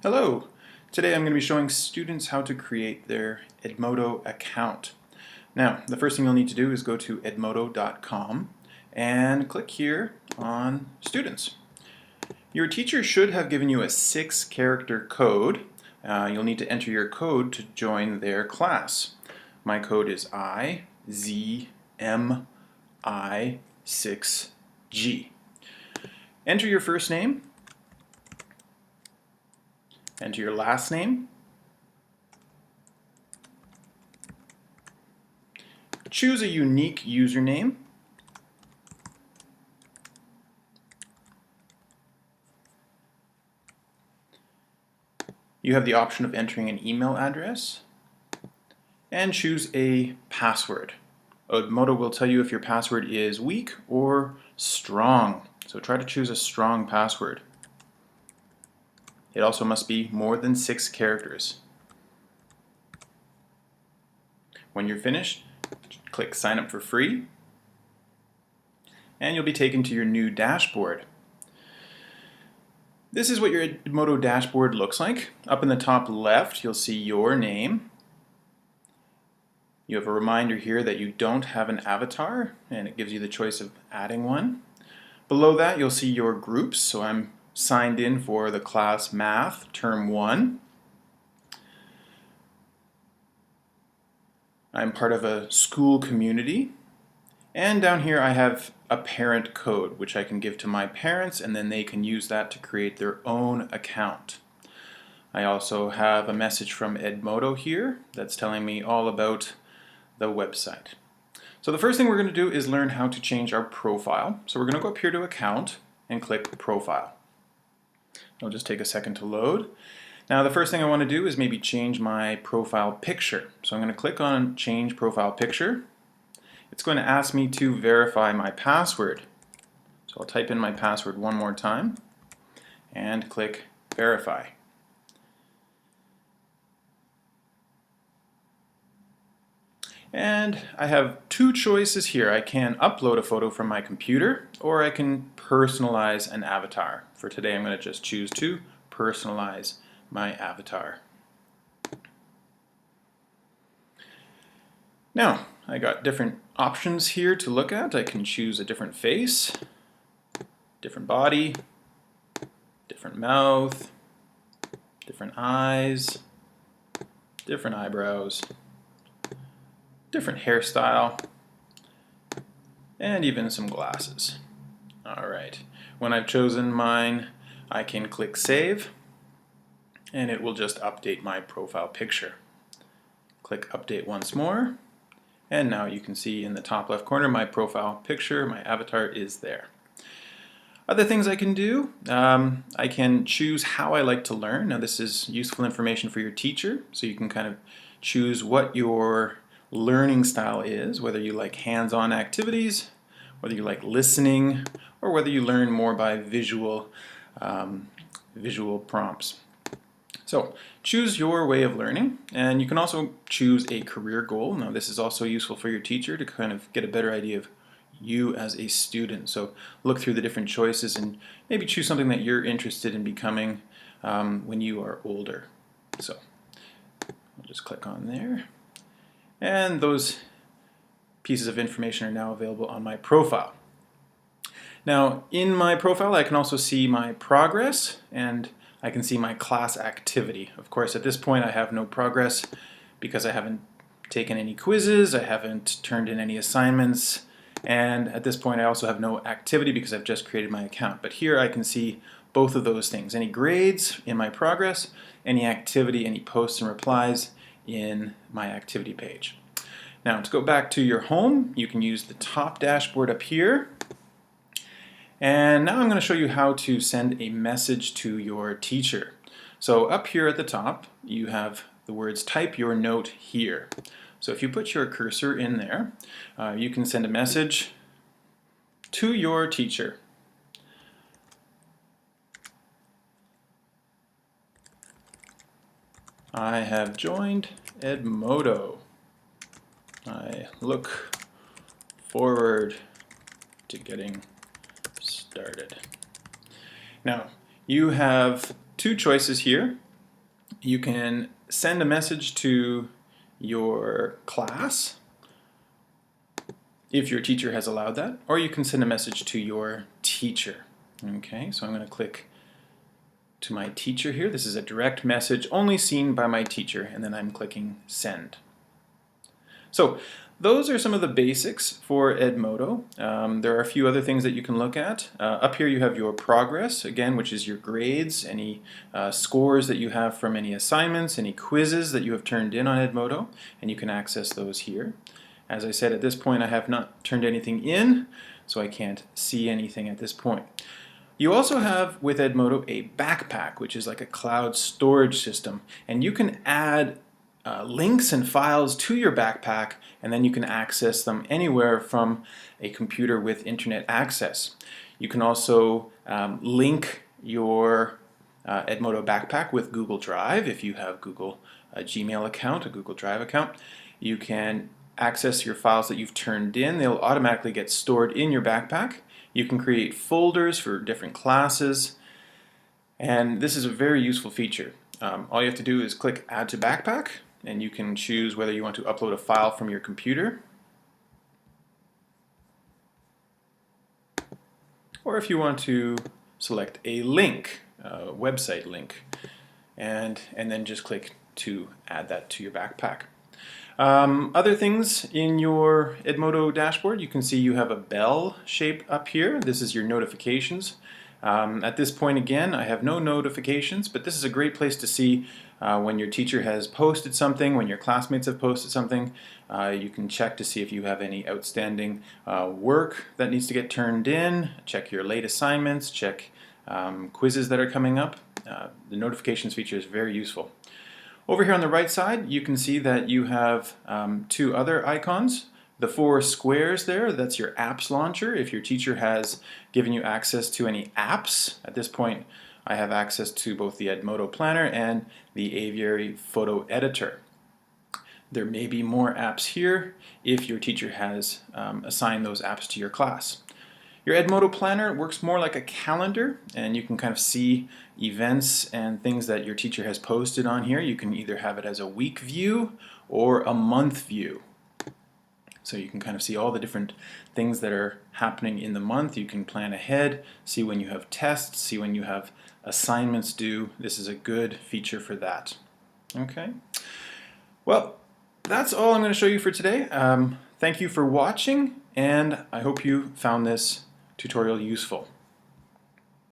Hello! Today I'm going to be showing students how to create their Edmodo account. Now, the first thing you'll need to do is go to edmodo.com and click here on Students. Your teacher should have given you a 6-character code. You'll need to enter your code to join their class. My code is IZMI6G. Enter your first name. Enter your last name. Choose a unique username. You have the option of entering an email address. And choose a password. Edmodo will tell you if your password is weak or strong. So try to choose a strong password. It also must be more than 6 characters. When you're finished, click Sign Up for Free, and you'll be taken to your new dashboard. This is what your Edmodo dashboard looks like. Up in the top left, you'll see your name. You have a reminder here that you don't have an avatar, and it gives you the choice of adding one. Below that, you'll see your groups. So I'm signed in for the class Math Term 1. I'm part of a school community. And down here I have a parent code, which I can give to my parents, and then they can use that to create their own account. I also have a message from Edmodo here that's telling me all about the website. So the first thing we're going to do is learn how to change our profile. So we're going to go up here to Account and click Profile. It'll just take a second to load. Now the first thing I want to do is maybe change my profile picture. So I'm going to click on Change Profile Picture. It's going to ask me to verify my password. So I'll type in my password one more time and click Verify. And I have two choices here. I can upload a photo from my computer, or I can personalize an avatar. For today, I'm going to just choose to personalize my avatar. Now, I got different options here to look at. I can choose a different face, different body, different mouth, different eyes, different eyebrows, different hairstyle, and even some glasses. Alright, when I've chosen mine, I can click Save, and it will just update my profile picture. Click Update once more, and now you can see in the top left corner my profile picture, my avatar is there. Other things I can do, I can choose how I like to learn. Now this is useful information for your teacher, so you can kind of choose what your learning style is, whether you like hands-on activities, whether you like listening, or whether you learn more by visual prompts. So choose your way of learning, and you can also choose a career goal. Now this is also useful for your teacher to kind of get a better idea of you as a student. So look through the different choices and maybe choose something that you're interested in becoming when you are older. So I'll just click on there. And those pieces of information are now available on my profile. Now, in my profile, I can also see my progress, and I can see my class activity. Of course, at this point, I have no progress because I haven't taken any quizzes, I haven't turned in any assignments, and at this point, I also have no activity because I've just created my account. But here I can see both of those things. Any grades in my progress, any activity, any posts and replies in my activity page. Now to go back to your home, you can use the top dashboard up here. And now I'm going to show you how to send a message to your teacher. So up here at the top, you have the words type your note here. So if you put your cursor in there, you can send a message to your teacher. I have joined Edmodo. I look forward to getting started. Now, you have two choices here. You can send a message to your class if your teacher has allowed that, or you can send a message to your teacher. Okay, so I'm going to click to my teacher here. This is a direct message only seen by my teacher, and then I'm clicking send. So those are some of the basics for Edmodo. There are a few other things that you can look at. Up here you have your progress, again, which is your grades, any scores that you have from any assignments, any quizzes that you have turned in on Edmodo, and you can access those here. As I said, at this point I have not turned anything in, so I can't see anything at this point. You also have with Edmodo a backpack, which is like a cloud storage system, and you can add links and files to your backpack, and then you can access them anywhere from a computer with internet access. You can also link your Edmodo backpack with Google Drive if you have Google Gmail account, a Google Drive account. You can access your files that you've turned in. They'll automatically get stored in your backpack. You can create folders for different classes, and this is a very useful feature. All you have to do is click Add to Backpack, and you can choose whether you want to upload a file from your computer, or if you want to select a link, a website link, and then just click to add that to your backpack. Other things in your Edmodo dashboard, you can see you have a bell shape up here. This is your notifications. At this point again, I have no notifications, but this is a great place to see when your teacher has posted something, when your classmates have posted something. You can check to see if you have any outstanding work that needs to get turned in, check your late assignments, check quizzes that are coming up. The notifications feature is very useful. Over here on the right side, you can see that you have two other icons. The four squares there, that's your apps launcher. If your teacher has given you access to any apps, at this point I have access to both the Edmodo Planner and the Aviary Photo Editor. There may be more apps here if your teacher has assigned those apps to your class. Your Edmodo Planner works more like a calendar, and you can kind of see events and things that your teacher has posted on here. You can either have it as a week view or a month view. So you can kind of see all the different things that are happening in the month. You can plan ahead, see when you have tests, see when you have assignments due. This is a good feature for that. Okay. Well, that's all I'm going to show you for today. Thank you for watching, and I hope you found this tutorial useful.